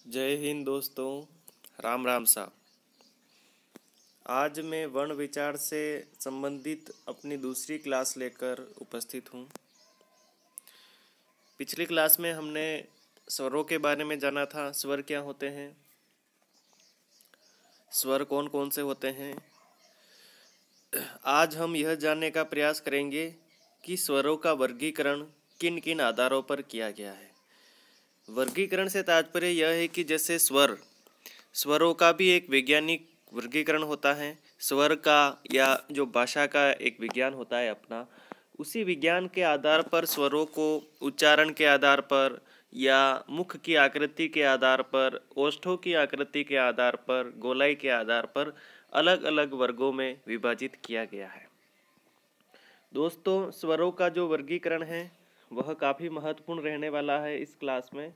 जय हिंद दोस्तों। राम राम सा। आज मैं वर्ण विचार से संबंधित अपनी दूसरी क्लास लेकर उपस्थित हूँ। पिछली क्लास में हमने स्वरों के बारे में जाना था। स्वर क्या होते हैं, स्वर कौन कौन से होते हैं। आज हम यह जानने का प्रयास करेंगे कि स्वरों का वर्गीकरण किन किन आधारों पर किया गया है। वर्गीकरण से तात्पर्य यह है कि जैसे स्वरों का भी एक वैज्ञानिक वर्गीकरण होता है। स्वर का या जो भाषा का एक विज्ञान होता है अपना, उसी विज्ञान के आधार पर स्वरों को उच्चारण के आधार पर या मुख की आकृति के आधार पर, ओष्ठों की आकृति के आधार पर, गोलाई के आधार पर अलग अलग वर्गों में विभाजित किया गया है। दोस्तों, स्वरों का जो वर्गीकरण है वह काफ़ी महत्वपूर्ण रहने वाला है इस क्लास में।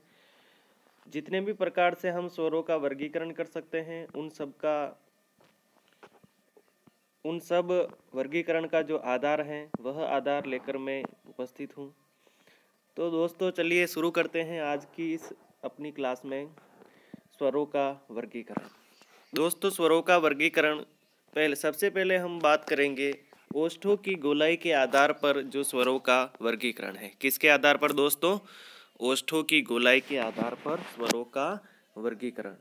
जितने भी प्रकार से हम स्वरों का वर्गीकरण कर सकते हैं उन सब वर्गीकरण का जो आधार है वह आधार लेकर मैं उपस्थित हूँ। तो दोस्तों, चलिए शुरू करते हैं आज की इस अपनी क्लास में स्वरों का वर्गीकरण। दोस्तों, स्वरों का वर्गीकरण सबसे पहले हम बात करेंगे ओष्ठों की गोलाई के आधार पर जो स्वरों का वर्गीकरण है। किसके आधार पर दोस्तों? ओष्ठों की गोलाई के आधार पर स्वरों का वर्गीकरण।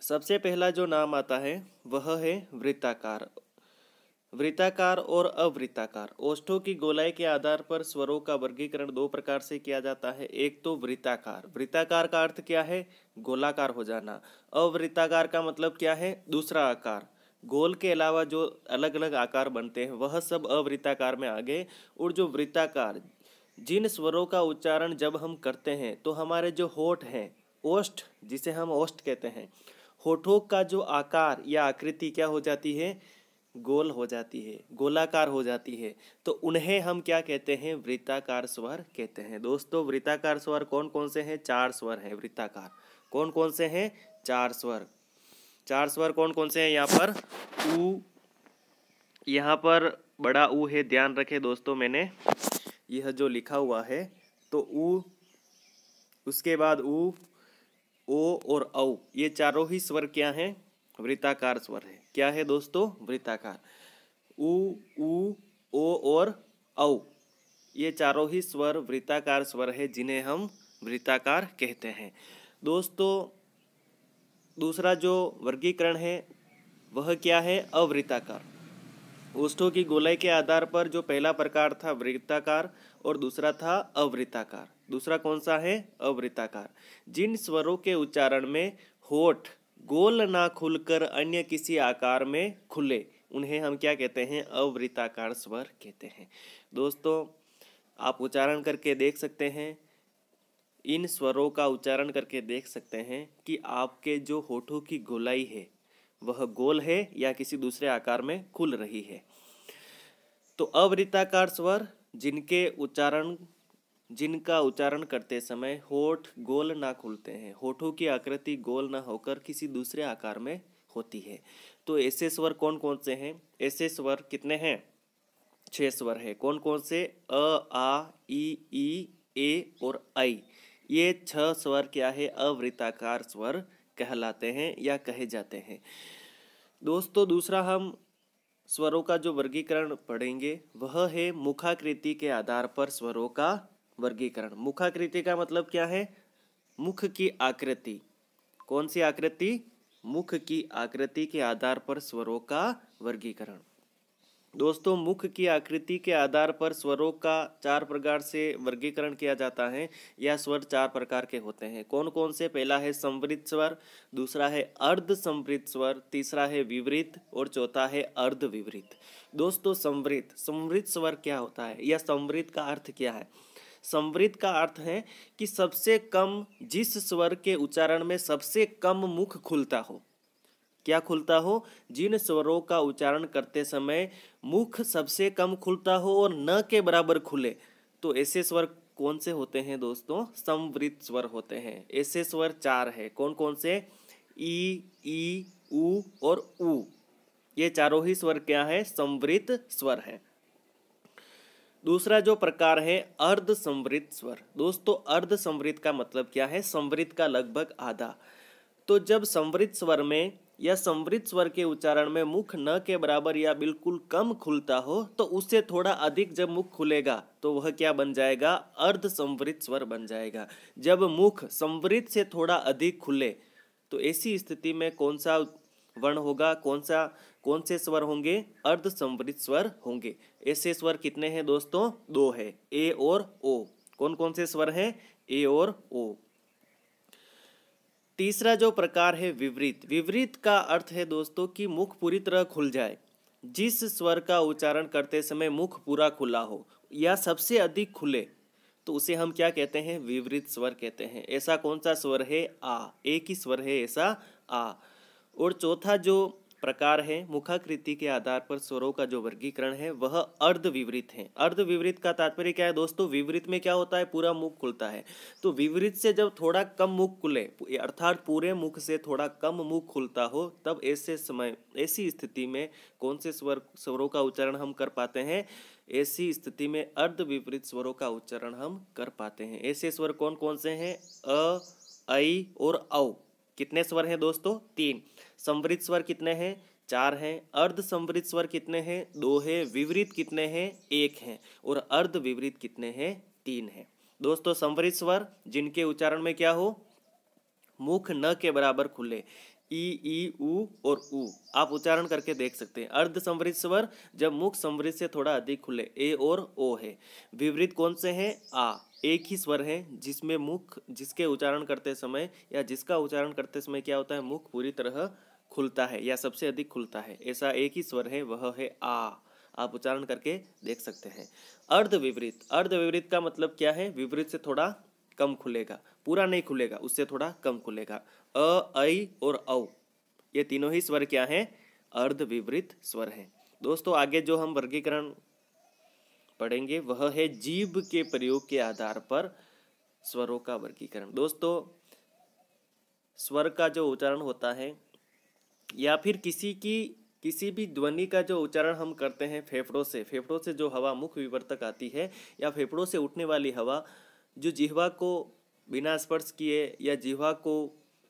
सबसे पहला जो नाम आता है वह है वृत्ताकार। वृत्ताकार और अवृत्ताकार। ओष्ठों की गोलाई के आधार पर स्वरों का वर्गीकरण दो प्रकार से किया जाता है। एक तो वृत्ताकार। वृत्ताकार का अर्थ क्या है? गोलाकार हो जाना। अवृत्ताकार का मतलब क्या है? दूसरा आकार। गोल के अलावा जो अलग अलग आकार बनते हैं वह सब अवृत्ताकार में आ गए। और जो वृत्ताकार, जिन स्वरों का उच्चारण जब हम करते हैं तो हमारे जो होठ हैं, ओष्ठ, जिसे हम ओष्ठ कहते हैं, होठों का जो आकार या आकृति क्या हो जाती है? गोल हो जाती है, गोलाकार हो जाती है। तो उन्हें हम क्या कहते हैं? वृत्ताकार स्वर कहते हैं। दोस्तों, वृत्ताकार स्वर कौन कौन से हैं? 4 स्वर हैं वृत्ताकार। कौन कौन से हैं? 4 स्वर। 4 स्वर कौन कौन से हैं? यहाँ पर ऊ, यहाँ पर बड़ा ऊ है, ध्यान रखें दोस्तों, मैंने यह जो लिखा हुआ है तो ऊ, उसके बाद ऊ, ओ और औ, ये चारों ही स्वर क्या हैं? वृत्ताकार स्वर है। क्या है दोस्तों? वृत्ताकार। ऊ, ऊ, ओ और औ, ये चारों ही स्वर वृत्ताकार स्वर है जिन्हें हम वृत्ताकार कहते हैं। दोस्तों, दूसरा जो वर्गीकरण है वह क्या है? अवृत्ताकार। ओष्ठों की गोलाई के आधार पर जो पहला प्रकार था वृत्ताकार और दूसरा था अवृत्ताकार। दूसरा कौन सा है? अवृत्ताकार। जिन स्वरों के उच्चारण में होठ गोल ना खुलकर अन्य किसी आकार में खुले, उन्हें हम क्या कहते हैं? अवृत्ताकार स्वर कहते हैं। दोस्तों, आप उच्चारण करके देख सकते हैं, इन स्वरों का उच्चारण करके देख सकते हैं कि आपके जो होठों की गोलाई है वह गोल है या किसी दूसरे आकार में खुल रही है। तो अवृत्ताकार स्वर जिनका उच्चारण करते समय होठ गोल ना खुलते हैं, होठों की आकृति गोल ना होकर किसी दूसरे आकार में होती है। तो ऐसे स्वर कौन कौन से हैं? ऐसे स्वर कितने हैं? 6 स्वर है। कौन कौन से? अ, आ, ई, ए और ऐ। ये 6 स्वर क्या है? अवृत्ताकार स्वर कहलाते हैं या कहे जाते हैं। दोस्तों, दूसरा हम स्वरों का जो वर्गीकरण पढ़ेंगे वह है मुखाकृति के आधार पर स्वरों का वर्गीकरण। मुखाकृति का मतलब क्या है? मुख की आकृति। कौन सी आकृति? मुख की आकृति के आधार पर स्वरों का वर्गीकरण। दोस्तों, मुख की आकृति के आधार पर स्वरों का 4 प्रकार से वर्गीकरण किया जाता है। यह स्वर 4 प्रकार के होते हैं। कौन कौन से? पहला है संवृत स्वर, दूसरा है अर्ध संवृत स्वर, तीसरा है विवृत और चौथा है अर्ध विवृत। दोस्तों, संवृत स्वर क्या होता है या संवृत का अर्थ क्या है? संवृत का अर्थ है कि सबसे कम, जिस स्वर के उच्चारण में सबसे कम मुख खुलता हो। क्या खुलता हो? जिन स्वरों का उच्चारण करते समय मुख सबसे कम खुलता हो और न के बराबर खुले, तो ऐसे स्वर कौन से होते हैं दोस्तों? संवृत स्वर होते हैं। ऐसे स्वर 4 है। कौन कौन से? ई, ऊ और ऊ। ये चारों ही स्वर क्या है? संवृत स्वर है। दूसरा जो प्रकार है अर्ध संवृत स्वर। दोस्तों अर्ध संवृत का मतलब क्या है? संवृत का लगभग आधा। तो जब संवृत स्वर में या संवृत स्वर के उच्चारण में मुख न के बराबर या बिल्कुल कम खुलता हो तो उससे थोड़ा अधिक जब मुख खुलेगा तो वह क्या बन जाएगा? अर्ध संवृत स्वर बन जाएगा। जब मुख संवृत से थोड़ा अधिक खुले तो ऐसी स्थिति में कौन सा वर्ण होगा? कौन से स्वर होंगे? अर्ध संवृत स्वर होंगे। ऐसे स्वर कितने हैं दोस्तों? 2 है, ए और ओ। कौन कौन से स्वर हैं? ए और ओ। तीसरा जो प्रकार है विवृत। विवृत का अर्थ है दोस्तों कि मुख पूरी तरह खुल जाए। जिस स्वर का उच्चारण करते समय मुख पूरा खुला हो या सबसे अधिक खुले तो उसे हम क्या कहते हैं? विवृत स्वर कहते हैं। ऐसा कौन सा स्वर है? आ। एक ही स्वर है ऐसा, आ। और चौथा जो प्रकार है मुखाकृति के आधार पर स्वरों का जो वर्गीकरण है वह अर्ध विवृत है। अर्ध विवृत का तात्पर्य क्या है दोस्तों? विवृत में क्या होता है? पूरा मुख खुलता है। तो विवृत से जब थोड़ा कम मुख खुले अर्थात पूरे मुख से थोड़ा कम मुख खुलता हो तब ऐसी स्थिति में कौन से स्वरों का उच्चारण हम कर पाते हैं? ऐसी स्थिति में अर्ध विपरीत स्वरों का उच्चारण हम कर पाते हैं। ऐसे स्वर कौन कौन से हैं? अ, ऐ और औ। कितने स्वर हैं दोस्तों? 3। संवृत स्वर कितने हैं? 4 हैं। अर्ध संवृत स्वर कितने हैं? 2 है। विवृत कितने हैं? 1 हैं। और अर्ध विवृत कितने हैं? 3 हैं। दोस्तों संवृत स्वर जिनके उच्चारण में क्या हो? मुख न के बराबर खुले, ई उ और उ। आप उच्चारण करके देख सकते हैं। अर्ध संवृत स्वर जब मुख संवृत से थोड़ा अधिक खुले, ए और ओ है। विवृत कौन से हैं? आ। एक ही स्वर है जिसमें मुख जिसके उच्चारण करते समय या जिसका उच्चारण करते समय क्या होता है? मुख पूरी तरह खुलता है या सबसे अधिक खुलता है। ऐसा एक ही स्वर है, वह है आ। आप उच्चारण करके देख सकते हैं। अर्ध विवृत। अर्ध विवृत का मतलब क्या है? विवृत से थोड़ा कम खुलेगा, पूरा नहीं खुलेगा, उससे थोड़ा कम खुलेगा। अ, ऐ और औ ये तीनों ही स्वर क्या हैं? अर्ध विवृत स्वर हैं। दोस्तों आगे जो हम वर्गीकरण पढ़ेंगे वह है जीभ के प्रयोग के आधार पर स्वरों का वर्गीकरण। दोस्तों स्वर का जो उच्चारण होता है या फिर किसी भी ध्वनि का जो उच्चारण हम करते हैं फेफड़ों से जो हवा मुख विवर्तक आती है या फेफड़ों से उठने वाली हवा जो जिह्वा को बिना स्पर्श किए या जिह्वा को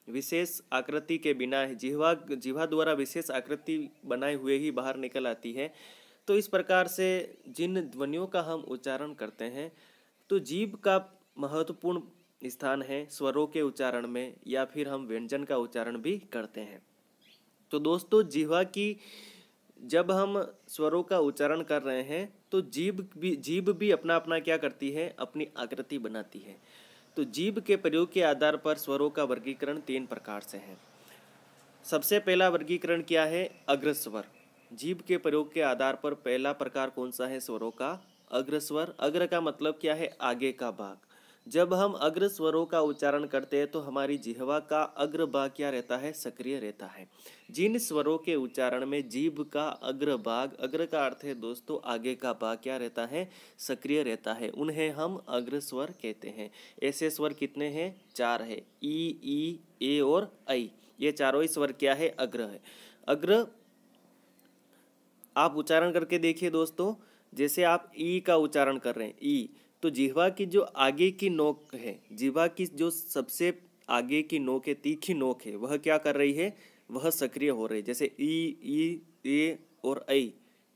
विशेष आकृति के बिना जिह्वा द्वारा विशेष आकृति बनाए हुए ही बाहर निकल आती है। तो इस प्रकार से जिन ध्वनियों का हम उच्चारण करते हैं तो जीभ का महत्वपूर्ण स्थान है स्वरों के उच्चारण में या फिर हम व्यंजन का उच्चारण भी करते हैं। तो दोस्तों जिह्वा की जब हम स्वरों का उच्चारण कर रहे हैं तो जीभ भी अपना अपना क्या करती है? अपनी आकृति बनाती है। तो जीभ के प्रयोग के आधार पर स्वरों का वर्गीकरण 3 प्रकार से है। सबसे पहला वर्गीकरण क्या है? अग्रस्वर। जीभ के प्रयोग के आधार पर पहला प्रकार कौन सा है स्वरों का? अग्रस्वर। अग्र का मतलब क्या है? आगे का भाग। जब हम अग्र स्वरों का उच्चारण करते हैं तो हमारी जिह्वा का अग्र भाग क्या रहता है? सक्रिय रहता है। जिन स्वरों के उच्चारण में जीभ का अग्र भाग, अग्र का अर्थ है दोस्तों आगे का भाग, क्या रहता है? सक्रिय रहता है, उन्हें हम अग्र स्वर कहते हैं। ऐसे स्वर कितने हैं? 4 है। ई, ए और ऐ। ये चारों ही स्वर क्या है? अग्र है। अग्र आप उच्चारण करके देखिए दोस्तों। जैसे आप ई का उच्चारण कर रहे हैं, ई, तो जिह्वा की जो आगे की नोक है, जिह्वा की जो सबसे आगे की नोक है, तीखी नोक है, वह क्या कर रही है? वह सक्रिय हो रही है। जैसे ई, ए और ऐ,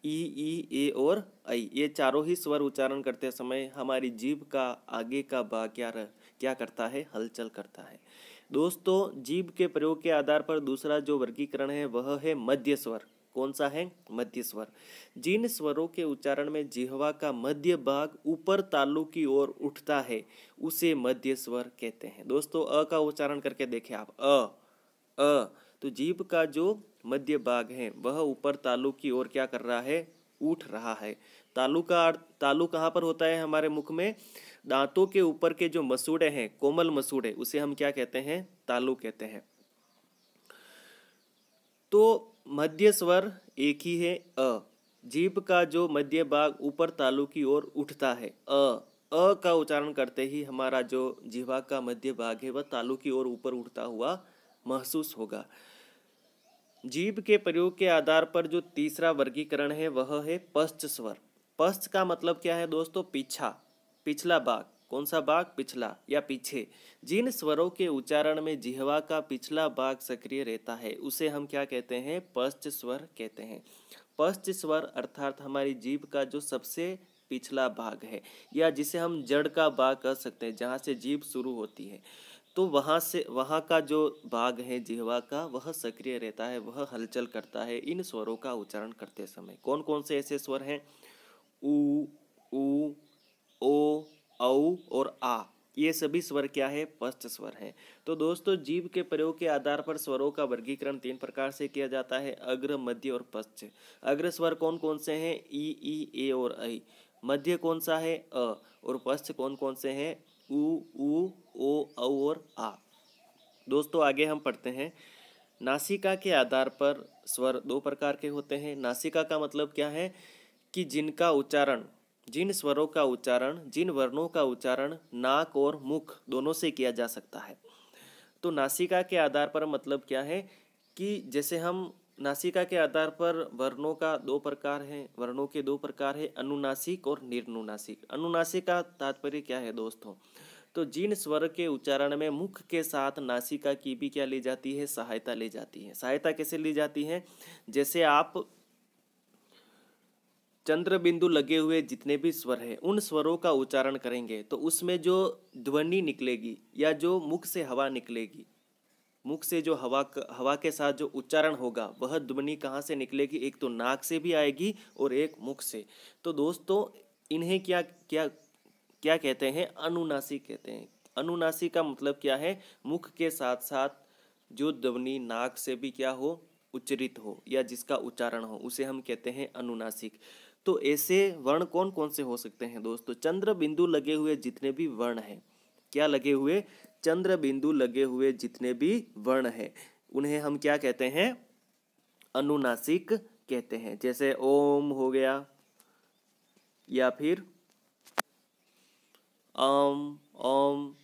ई, ए और ऐ, ये चारों ही स्वर उच्चारण करते समय हमारी जीभ का आगे का भाग क्या करता है? हलचल करता है। दोस्तों जीभ के प्रयोग के आधार पर दूसरा जो वर्गीकरण है वह है मध्य स्वर। कौन सा है? मध्य स्वर। जिन स्वरों के उच्चारण में जिह्वा का मध्य भाग ऊपर तालु की ओर उठता है उसे मध्य स्वर कहते हैं। दोस्तों अ का उच्चारण करके देखें आप, अ, तो जीभ का जो मध्य भाग है वह ऊपर तालु की ओर क्या कर रहा है? उठ रहा है। तालु कहाँ पर होता है हमारे मुख में? दांतों के ऊपर के जो मसूड़े हैं, कोमल मसूड़े, उसे हम क्या कहते हैं? तालु कहते हैं। तो मध्य स्वर एक ही है, अ। जीभ का जो मध्य भाग ऊपर तालु की ओर उठता है, अ का उच्चारण करते ही हमारा जो जिह्वा का मध्य भाग है वह तालु की ओर ऊपर उठता हुआ महसूस होगा। जीभ के प्रयोग के आधार पर जो तीसरा वर्गीकरण है वह है पश्च स्वर। पश्च का मतलब क्या है दोस्तों? पीछा, पिछला भाग। कौन सा भाग? पिछला या पीछे। जिन स्वरों के उच्चारण में जिह्वा का पिछला भाग सक्रिय रहता है उसे हम क्या कहते हैं? पश्च स्वर कहते हैं। पश्च स्वर अर्थात हमारी जीभ का जो सबसे पिछला भाग है, या जिसे हम जड़ का भाग कह सकते हैं, जहाँ से जीभ शुरू होती है, तो वहाँ का जो भाग है जिह्वा का, वह सक्रिय रहता है, वह हलचल करता है इन स्वरों का उच्चारण करते समय। कौन कौन से ऐसे स्वर हैं? उ, ऊ, ओ, औ और आ। ये सभी स्वर क्या है? पश्च स्वर हैं। तो दोस्तों जीभ के प्रयोग के आधार पर स्वरों का वर्गीकरण 3 प्रकार से किया जाता है, अग्र, मध्य और पश्च। अग्र स्वर कौन कौन से हैं? ई, ए और ऐ। मध्य कौन सा है? अ। और पश्च कौन कौन से हैं? उ, ओ, औ और आ। दोस्तों आगे हम पढ़ते हैं। नासिका के आधार पर स्वर 2 प्रकार के होते हैं। नासिका का मतलब क्या है? कि जिनका उच्चारण, जिन स्वरों का उच्चारण, जिन वर्णों का उच्चारण नाक और मुख दोनों से किया जा सकता है। तो नासिका के आधार पर मतलब क्या है? कि जैसे हम नासिका के आधार पर वर्णों का 2 प्रकार हैं, वर्णों के 2 प्रकार है, अनुनासिक और निर्नुनासिक। अनुनासिक का तात्पर्य क्या है दोस्तों? तो जिन स्वर के उच्चारण में मुख के साथ नासिका की भी क्या ली जाती है? सहायता ली जाती है। सहायता कैसे ली जाती है? जैसे आप चंद्र बिंदु लगे हुए जितने भी स्वर हैं उन स्वरों का उच्चारण करेंगे तो उसमें जो ध्वनि निकलेगी या जो मुख से हवा निकलेगी, मुख से जो हवा के साथ जो उच्चारण होगा वह ध्वनि कहाँ से निकलेगी? एक तो नाक से भी आएगी और एक मुख से। तो दोस्तों इन्हें क्या क्या क्या कहते हैं? अनुनासिक कहते हैं। अनुनासिक का मतलब क्या है? मुख के साथ साथ जो ध्वनि नाक से भी क्या हो? उच्चरित हो या जिसका उच्चारण हो, उसे हम कहते हैं अनुनासिक। तो ऐसे वर्ण कौन कौन से हो सकते हैं दोस्तों? चंद्र बिंदु लगे हुए जितने भी वर्ण हैं, क्या लगे हुए? चंद्र बिंदु लगे हुए जितने भी वर्ण हैं उन्हें हम क्या कहते हैं? अनुनासिक कहते हैं। जैसे ओम हो गया, या फिर ओम।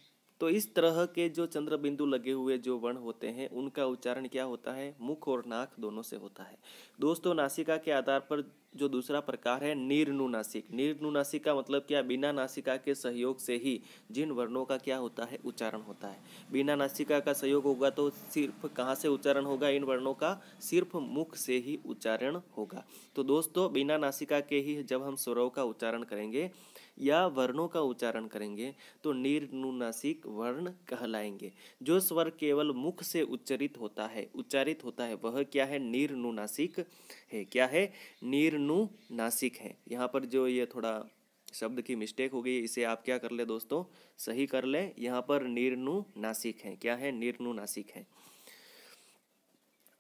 तो इस तरह के जो चंद्र बिंदु लगे हुए जो वर्ण होते हैं उनका उच्चारण क्या होता है? मुख और नाक दोनों से होता है। दोस्तों नासिका के आधार पर जो दूसरा प्रकार है निर्नुनासिक। निर्नुनासिक का मतलब क्या? बिना नासिका के सहयोग से ही जिन वर्णों का क्या होता है? उच्चारण होता है। बिना नासिका का सहयोग होगा तो सिर्फ कहाँ से उच्चारण होगा इन वर्णों का? सिर्फ मुख से ही उच्चारण होगा। तो दोस्तों बिना नासिका के ही जब हम स्वरों का उच्चारण करेंगे या वर्णों का उच्चारण करेंगे तो निर्नुनासिक वर्ण कहलाएंगे। जो स्वर केवल मुख से उच्चारित होता है वह क्या है? निर्नुनासिक है। क्या है? निर्नुनासिक है। यहाँ पर जो ये थोड़ा शब्द की मिस्टेक हो गई, इसे आप क्या कर ले दोस्तों? सही कर ले। यहाँ पर निर्नुनासिक है। क्या है? निर्नुनासिक है।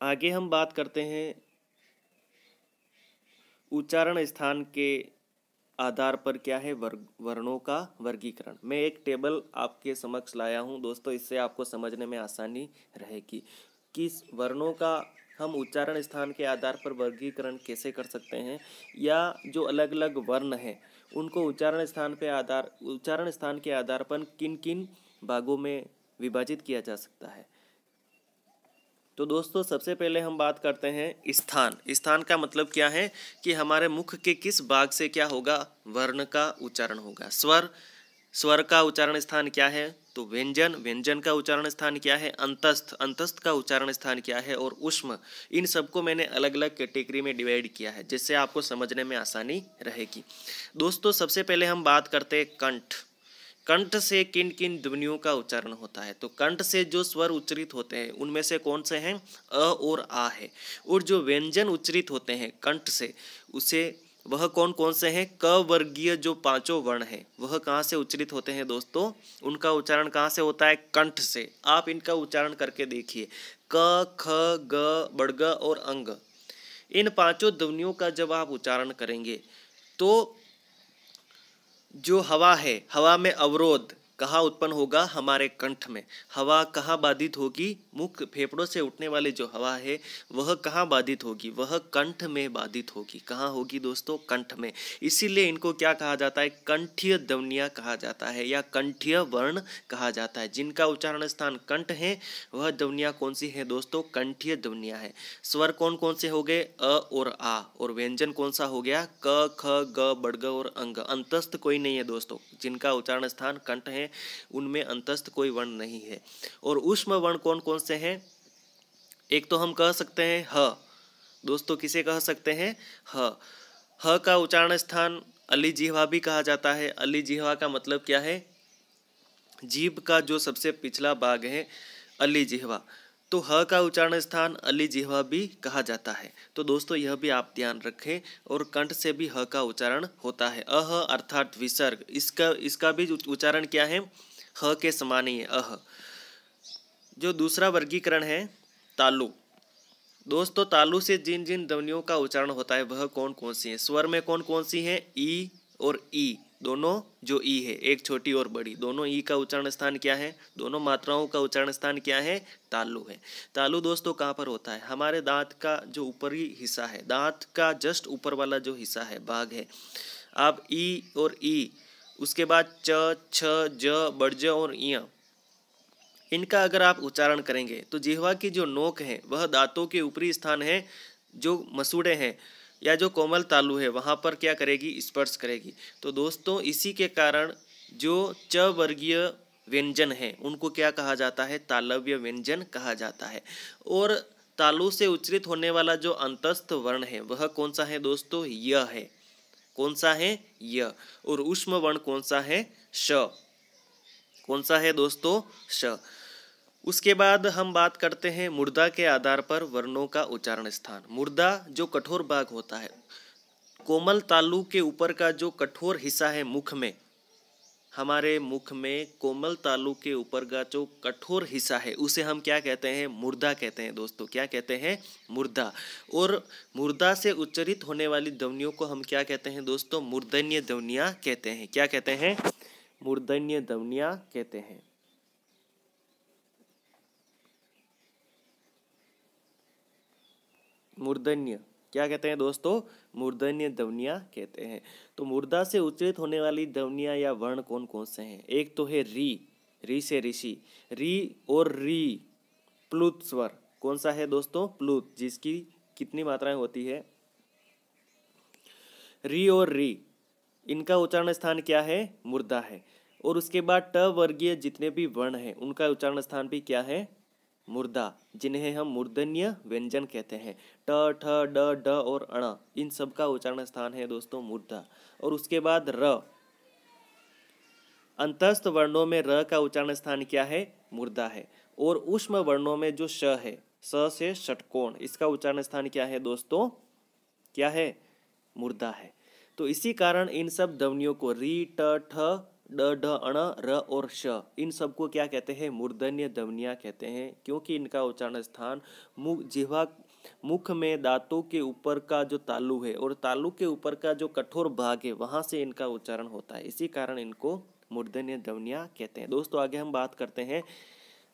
आगे हम बात करते हैं उच्चारण स्थान के आधार पर क्या है? वर्णों का वर्गीकरण। मैं एक टेबल आपके समक्ष लाया हूं दोस्तों, इससे आपको समझने में आसानी रहेगी कि वर्णों का हम उच्चारण स्थान के आधार पर वर्गीकरण कैसे कर सकते हैं, या जो अलग अलग वर्ण हैं उनको उच्चारण स्थान के आधार पर किन किन भागों में विभाजित किया जा सकता है। तो दोस्तों सबसे पहले हम बात करते हैं स्थान। स्थान का मतलब क्या है? कि हमारे मुख के किस भाग से क्या होगा? वर्ण का उच्चारण होगा। स्वर का उच्चारण स्थान क्या है? तो व्यंजन का उच्चारण स्थान क्या है? अंतस्थ का उच्चारण स्थान क्या है? और ऊष्म। इन सबको मैंने अलग अलग कैटेगरी में डिवाइड किया है जिससे आपको समझने में आसानी रहेगी। दोस्तों सबसे पहले हम बात करते हैं कंठ। कंठ से किन किन ध्वनियों का उच्चारण होता है? तो कंठ से जो स्वर उच्चरित होते हैं उनमें से कौन से हैं? अ और आ है। और जो व्यंजन उच्चरित होते हैं कंठ से, उसे वह कौन कौन से हैं? क वर्गीय जो 5 वर्ण हैं वह कहाँ से उच्चरित होते हैं दोस्तों? उनका उच्चारण कहाँ से होता है? कंठ से। आप इनका उच्चारण करके देखिए, क, ख, ग, बड़ग और अंग। इन 5 ध्वनियों का जब आप उच्चारण करेंगे तो जो हवा है, हवा में अवरोध कहाँ उत्पन्न होगा? हमारे कंठ में। हवा कहाँ बाधित होगी? मुख फेफड़ों से उठने वाली जो हवा है वह कहाँ बाधित होगी? वह कंठ में बाधित होगी। कहाँ होगी दोस्तों? कंठ में। इसीलिए इनको क्या कहा जाता है? कंठीय ध्वनियाँ कहा जाता है या कंठीय वर्ण कहा जाता है। जिनका उच्चारण स्थान कंठ है वह ध्वनियाँ कौन सी है दोस्तों? कंठीय ध्वनियाँ है। स्वर कौन कौन से हो गए? अ और आ। और व्यंजन कौन सा हो गया? क ख ग बड़ग और अंग। अंतस्थ कोई नहीं है दोस्तों। जिनका उच्चारण स्थान कंठ है उनमें अंतस्थ कोई वर्ण नहीं है। और ऊष्म वर्ण कौन कौन से हैं? एक तो हम कह सकते हैं ह। दोस्तों किसे कह सकते हैं? ह। ह का उच्चारण स्थान अली जिह्वा भी कहा जाता है। अली जिह्वा का मतलब क्या है? जीभ का जो सबसे पिछला भाग है अली जिह्वा। तो ह का उच्चारण स्थान अली जिह्वा भी कहा जाता है। तो दोस्तों यह भी आप ध्यान रखें। और कंठ से भी ह का उच्चारण होता है। अह अर्थात विसर्ग। इसका भी उच्चारण क्या है? ह के समान ही है, अह। जो दूसरा वर्गीकरण है तालु। दोस्तों तालु से जिन जिन ध्वनियों का उच्चारण होता है वह कौन कौन सी है? स्वर में कौन कौन सी है? ई और ई। दोनों जो ई है, एक छोटी और बड़ी, दोनों ई का उच्चारण स्थान क्या है? दोनों मात्राओं का उच्चारण स्थान क्या है? तालु है। तालु दोस्तों कहाँ पर होता है? हमारे दांत का जो ऊपरी हिस्सा है, दांत का जस्ट ऊपर वाला जो हिस्सा है, भाग है। आप ई और ई, उसके बाद च, छ, ज, बड़ज और इया, इनका अगर आप उच्चारण करेंगे तो जिह्वा की जो नोक है वह दांतों के ऊपरी स्थान है, जो मसूड़े हैं या जो कोमल तालु है वहाँ पर क्या करेगी? स्पर्श करेगी। तो दोस्तों इसी के कारण जो च वर्गीय व्यंजन है उनको क्या कहा जाता है? तालव्य व्यंजन कहा जाता है। और तालु से उच्चारित होने वाला जो अंतस्थ वर्ण है वह कौन सा है दोस्तों? य है। कौन सा है? य। और ऊष्म वर्ण कौन सा है? श। कौन सा है दोस्तों? श। उसके बाद हम बात करते हैं मुर्दा के आधार पर वर्णों का उच्चारण स्थान। मुर्दा जो कठोर भाग होता है, कोमल तालु के ऊपर का जो कठोर हिस्सा है मुख में, हमारे मुख में कोमल तालु के ऊपर का जो कठोर हिस्सा है उसे हम क्या कहते हैं? मुर्दा कहते हैं दोस्तों। क्या कहते हैं? मुर्दा। और मुर्दा से उच्चारित होने वाली ध्वनियों को हम क्या कहते हैं दोस्तों? मूर्धन्य ध्वनियाँ कहते हैं। क्या कहते हैं? मूर्धन्य ध्वनियाँ कहते हैं। मूर्धन्य क्या कहते हैं दोस्तों? मूर्धन्य ध्वनियाँ कहते हैं। तो मुर्दा से उच्चारित होने वाली ध्वनियाँ या वर्ण कौन कौन से हैं? एक तो है री, री से ऋषि, री और री। प्लुत स्वर कौन सा है दोस्तों? प्लुत, जिसकी कितनी मात्राएं होती है? री और री, इनका उच्चारण स्थान क्या है? मुर्दा है। और उसके बाद ट वर्गीय जितने भी वर्ण हैं उनका उच्चारण स्थान भी क्या है? मुर्दा, जिन्हें हम मूर्धन्य व्यंजन कहते हैं। ट, ठ, ड, ड और अण, इन सब का उच्चारण स्थान है दोस्तों मुर्दा। और उसके बाद र, अंतस्थ वर्णों में र का उच्चारण स्थान क्या है? मुर्दा है। और ऊष्म वर्णों में जो श है, स से षटकोण, इसका उच्चारण स्थान क्या है दोस्तों? क्या है? मुर्दा है। तो इसी कारण इन सब ध्वनियों को री, ट, ठ, ड, ढ, अण, र और श, इन सबको क्या कहते हैं? मूर्धन्य ध्वनियाँ कहते हैं। क्योंकि इनका उच्चारण स्थान जिह्वा मुख में दांतों के ऊपर का जो तालु है और तालु के ऊपर का जो कठोर भाग है वहां से इनका उच्चारण होता है। इसी कारण इनको मूर्धन्य ध्वनियाँ कहते हैं। दोस्तों आगे हम बात करते हैं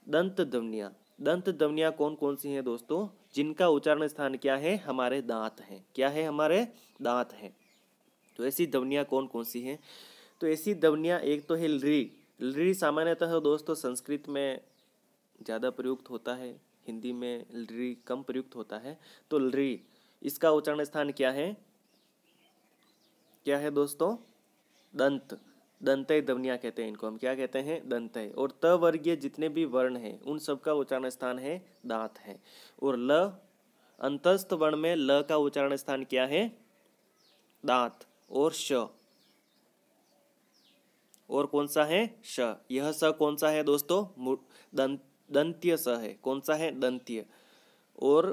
दंत ध्वनियाँ। दंत ध्वनियाँ कौन कौन सी हैं दोस्तों? जिनका उच्चारण स्थान क्या है? हमारे दांत हैं। क्या है? हमारे दांत हैं। तो ऐसी ध्वनियाँ कौन कौन सी हैं? तो ऐसी ध्वनियाँ एक तो है लृ। लृ सामान्यतः दोस्तों संस्कृत में ज़्यादा प्रयुक्त होता है, हिंदी में लृ कम प्रयुक्त होता है। तो लृ, इसका उच्चारण स्थान क्या है? क्या है दोस्तों? दंत, दंतय ध्वनियाँ कहते हैं इनको। हम क्या कहते हैं? दंतय। और त वर्गीय जितने भी वर्ण हैं उन सब का उच्चारण स्थान है दांत है। और ल, अंतस्थ वर्ण में ल का उच्चारण स्थान क्या है? दांत। और श, और कौन सा है? श। यह स कौन सा है दोस्तों? दंत्य स है। कौन सा है? दंत्य। और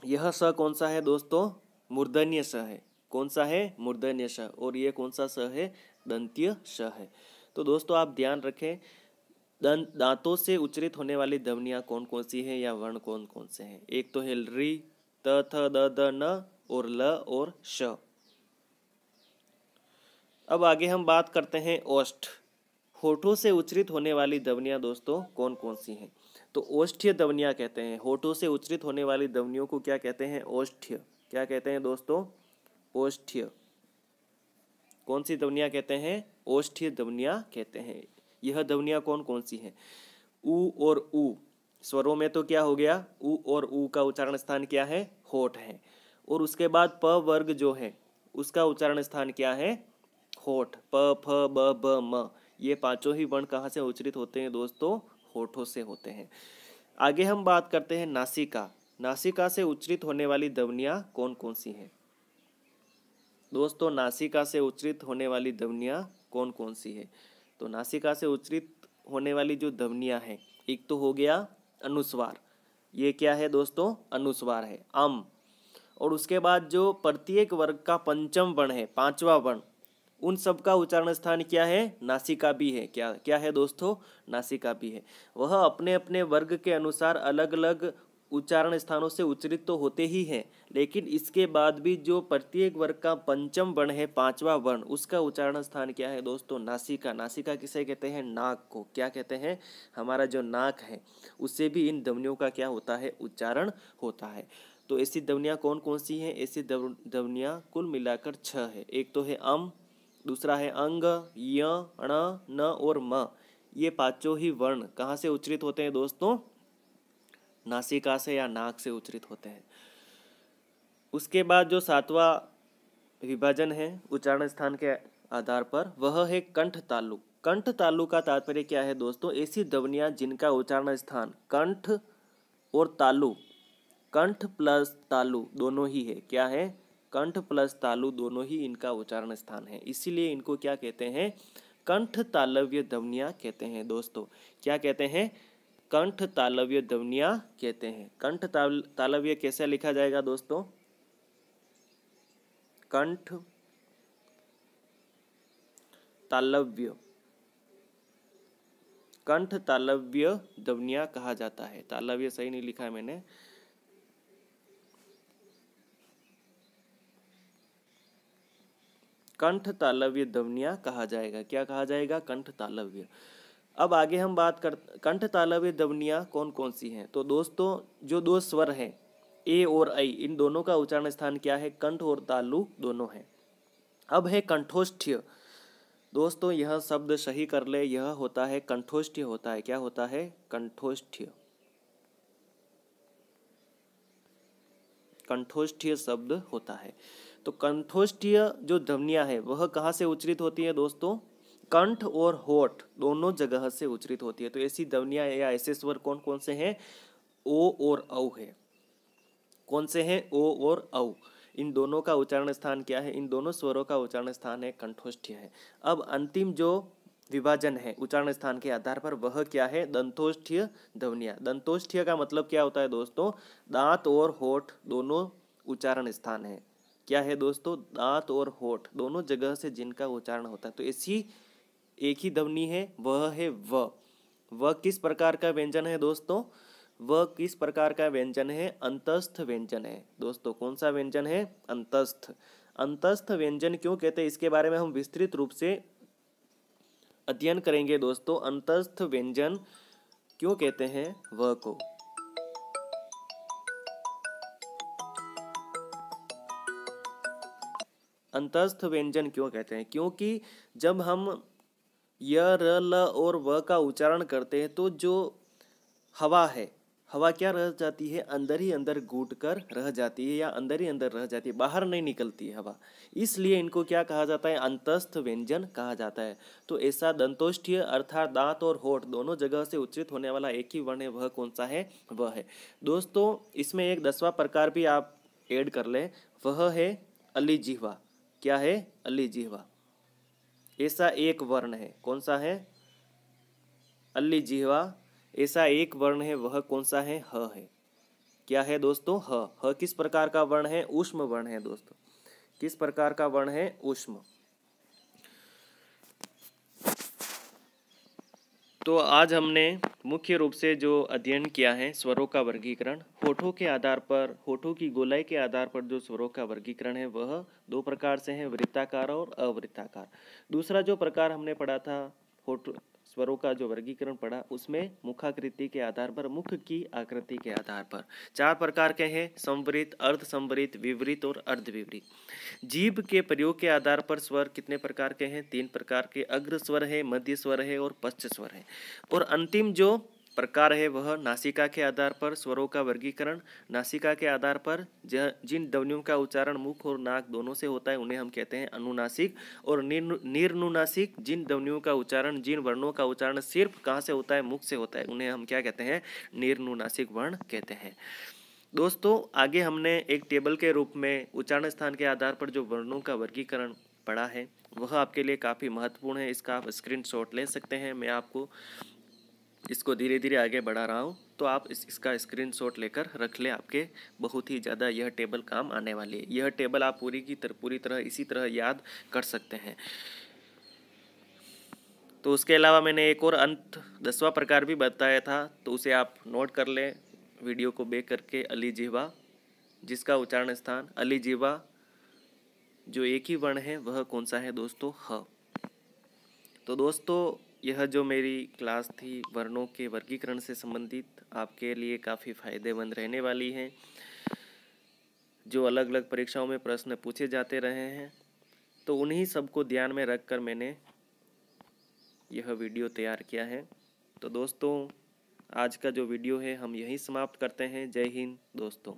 यह स कौन सा है दोस्तों? मूर्धन्य स है। कौन सा है? मूर्धन्य स। और ये कौन सा स है? दंत्य स है। तो दोस्तों आप ध्यान रखें, दांतों से उच्चारित होने वाली ध्वनियाँ कौन कौन सी हैं या वर्ण कौन कौन से हैं? एक तो है ऋ, त, थ, द, द, न और ल और श। अब आगे हम बात करते हैं ओष्ठ। होठों से उच्चारित होने वाली ध्वनियाँ दोस्तों कौन कौन सी हैं? तो ओष्ठ्य ध्वनियाँ कहते हैं। होठों से उच्चारित होने वाली ध्वनियों को क्या कहते हैं? ओष्ठ्य। क्या कहते हैं दोस्तों? ओष्ठ्य। कौन सी ध्वनियाँ कहते हैं? ओष्ठ्य ध्वनियाँ कहते हैं। यह ध्वनियाँ कौन कौन सी हैं? ऊ और ऊ स्वरों में तो क्या हो गया? ऊ और ऊ का उच्चारण स्थान क्या है? होठ है। और उसके बाद प वर्ग जो है उसका उच्चारण स्थान क्या है? होठ। प फ ब ब म ये पांचों ही वर्ण कहाँ से उच्चारित होते हैं दोस्तों? होठों से होते हैं। आगे हम बात करते हैं नासिका। नासिका से उच्चारित होने वाली ध्वनियाँ कौन कौन सी हैं? दोस्तों नासिका से उच्चारित होने वाली ध्वनियाँ कौन कौन सी है? तो नासिका से उच्चारित होने वाली जो ध्वनियाँ हैं, एक तो हो गया अनुस्वार। ये क्या है दोस्तों? अनुस्वार है, अम। और उसके बाद जो प्रत्येक वर्ग का पंचम वर्ण है, पांचवा वर्ण, उन सब का उच्चारण स्थान क्या है? नासिका भी है। क्या क्या है दोस्तों? नासिका भी है। वह अपने अपने वर्ग के अनुसार अलग अलग उच्चारण स्थानों से उच्चारित तो होते ही हैं, लेकिन इसके बाद भी जो प्रत्येक वर्ग का पंचम वर्ण है, पांचवा वर्ण, उसका उच्चारण स्थान क्या है दोस्तों? नासिका। नासिका किसे कहते हैं? नाक को। क्या कहते हैं? हमारा जो नाक है उससे भी इन ध्वनियों का क्या होता है? उच्चारण होता है। तो ऐसी ध्वनियाँ कौन कौन सी हैं? ऐसी ध्वनियाँ कुल मिलाकर 6 है। एक तो है अम, दूसरा है अंग, य, ण, न और म। ये पांचों ही वर्ण कहाँ से उच्चारित होते हैं दोस्तों? नासिका से या नाक से उच्चारित होते हैं। उसके बाद जो सातवां विभाजन है उच्चारण स्थान के आधार पर, वह है कंठ तालु। कंठ तालु का तात्पर्य क्या है दोस्तों? ऐसी ध्वनियाँ जिनका उच्चारण स्थान कंठ और तालु, कंठ प्लस तालु दोनों ही है। क्या है? कंठ प्लस तालु दोनों ही इनका उच्चारण स्थान है, इसीलिए इनको क्या कहते हैं? कंठ तालव्य ध्वनियाँ कहते हैं दोस्तों। क्या कहते हैं? कंठ तालव्य ध्वनियाँ कहते हैं। कंठ तालव्य कैसे लिखा जाएगा दोस्तों? कंठ तालव्य, कंठ तालव्य ध्वनियाँ कहा जाता है। तालव्य सही नहीं लिखा है मैंने। कंठ तालव्य ध्वनियाँ कहा जाएगा। क्या कहा जाएगा? कंठ तालव्य। अब आगे हम बात कर कंठ तालव्य ध्वनियाँ कौन कौन सी हैं? तो दोस्तों जो दो स्वर हैं ए और ऐ, इन दोनों का उच्चारण स्थान क्या है? कंठ और तालु दोनों है। अब है कंठोष्ठ्य। दोस्तों यह शब्द सही कर ले, यह होता है कंठोष्ठ्य होता है। क्या होता है? कंठोष्ठ्य। कंठोष्ठ्य शब्द होता है। तो कंठोष्ठ्य जो ध्वनियाँ है वह कहाँ से उच्चारित होती है दोस्तों? कंठ और होठ दोनों जगह से उच्चारित होती है। तो ऐसी ध्वनियाँ या ऐसे स्वर कौन कौन से हैं? ओ और औ है। कौन से हैं? ओ और औ। इन दोनों का उच्चारण स्थान क्या है? इन दोनों स्वरों का उच्चारण स्थान है कंठोष्ठ्य है। अब अंतिम जो विभाजन है उच्चारण स्थान के आधार पर, वह क्या है? दंतोष्ठ्य ध्वनियाँ। दंतोष्ठ्य का मतलब क्या होता है दोस्तों? दांत और होठ दोनों उच्चारण स्थान है। क्या है दोस्तों? दांत और होठ दोनों जगह से जिनका उच्चारण होता है। तो ऐसी एक ही ध्वनि है, वह है व। वह किस प्रकार का व्यंजन है दोस्तों? वह किस प्रकार का व्यंजन है? अंतस्थ व्यंजन है दोस्तों। कौन सा व्यंजन है? अंतस्थ। अंतस्थ व्यंजन क्यों कहते हैं इसके बारे में हम विस्तृत रूप से अध्ययन करेंगे दोस्तों। अंतस्थ व्यंजन क्यों कहते हैं वह को? अंतस्थ व्यंजन क्यों कहते हैं? क्योंकि जब हम य, र, ल और व का उच्चारण करते हैं तो जो हवा है, हवा क्या रह जाती है? अंदर ही अंदर घूट कर रह जाती है या अंदर ही अंदर रह जाती है, बाहर नहीं निकलती है हवा। इसलिए इनको क्या कहा जाता है? अंतस्थ व्यंजन कहा जाता है। तो ऐसा दंतोष्ठ्य अर्थात दांत और होठ दोनों जगह से उच्चारित होने वाला एक ही वर्ण है, वह कौन सा है? वह है दोस्तों, इसमें एक 10वां प्रकार भी आप ऐड कर लें, वह है अलिजिह्वा। क्या है? अलिजिह्वा। ऐसा एक वर्ण है। कौन सा है? अलिजिह्वा। ऐसा एक वर्ण है, वह कौन सा है? ह है। क्या है दोस्तों? ह। ह किस प्रकार का वर्ण है? ऊष्म वर्ण है दोस्तों। किस प्रकार का वर्ण है? ऊष्म। तो आज हमने मुख्य रूप से जो अध्ययन किया है स्वरों का वर्गीकरण, होठों के आधार पर, होठों की गोलाई के आधार पर जो स्वरों का वर्गीकरण है वह दो प्रकार से है, वृत्ताकार और अवृत्ताकार। दूसरा जो प्रकार हमने पढ़ा था होठ स्वरों का जो वर्गीकरण पढ़ा उसमें मुखाकृति के आधार पर, मुख की आकृति के आधार पर 4 प्रकार के हैं, संवरित, अर्ध संवरित, विवरित और अर्धविवरित। जीभ के प्रयोग के आधार पर स्वर कितने प्रकार के हैं? 3 प्रकार के, अग्र स्वर है, मध्य स्वर है और पश्च स्वर है। और अंतिम जो प्रकार है वह नासिका के आधार पर स्वरों का वर्गीकरण। नासिका के आधार पर जिन ध्वनियों का उच्चारण मुख और नाक दोनों से होता है उन्हें हम कहते हैं अनुनासिक। और निर्नुनासिक, जिन ध्वनियों का उच्चारण, जिन वर्णों का उच्चारण सिर्फ कहाँ से होता है? मुख से होता है, उन्हें हम क्या कहते हैं? निर्नुनासिक वर्ण कहते हैं। दोस्तों आगे हमने एक टेबल के रूप में उच्चारण स्थान के आधार पर जो वर्णों का वर्गीकरण पढ़ा है वह आपके लिए काफ़ी महत्वपूर्ण है। इसका आप स्क्रीनशॉट ले सकते हैं। मैं आपको इसको धीरे धीरे आगे बढ़ा रहा हूँ, तो आप इसका स्क्रीनशॉट लेकर रख लें। आपके बहुत ही ज़्यादा यह टेबल काम आने वाली है। यह टेबल आप पूरी तरह इसी तरह याद कर सकते हैं। तो उसके अलावा मैंने एक और अंत 10वां प्रकार भी बताया था, तो उसे आप नोट कर लें वीडियो को बैक करके। अलीजिह्वा, जिसका उच्चारण स्थान अलीजिह्वा जो एक ही वर्ण है वह कौन सा है दोस्तों? ह। तो दोस्तों यह जो मेरी क्लास थी वर्णों के वर्गीकरण से संबंधित, आपके लिए काफ़ी फायदेमंद रहने वाली है। जो अलग अलग परीक्षाओं में प्रश्न पूछे जाते रहे हैं, तो उन्हीं सबको ध्यान में रखकर मैंने यह वीडियो तैयार किया है। तो दोस्तों आज का जो वीडियो है हम यहीं समाप्त करते हैं। जय हिंद दोस्तों।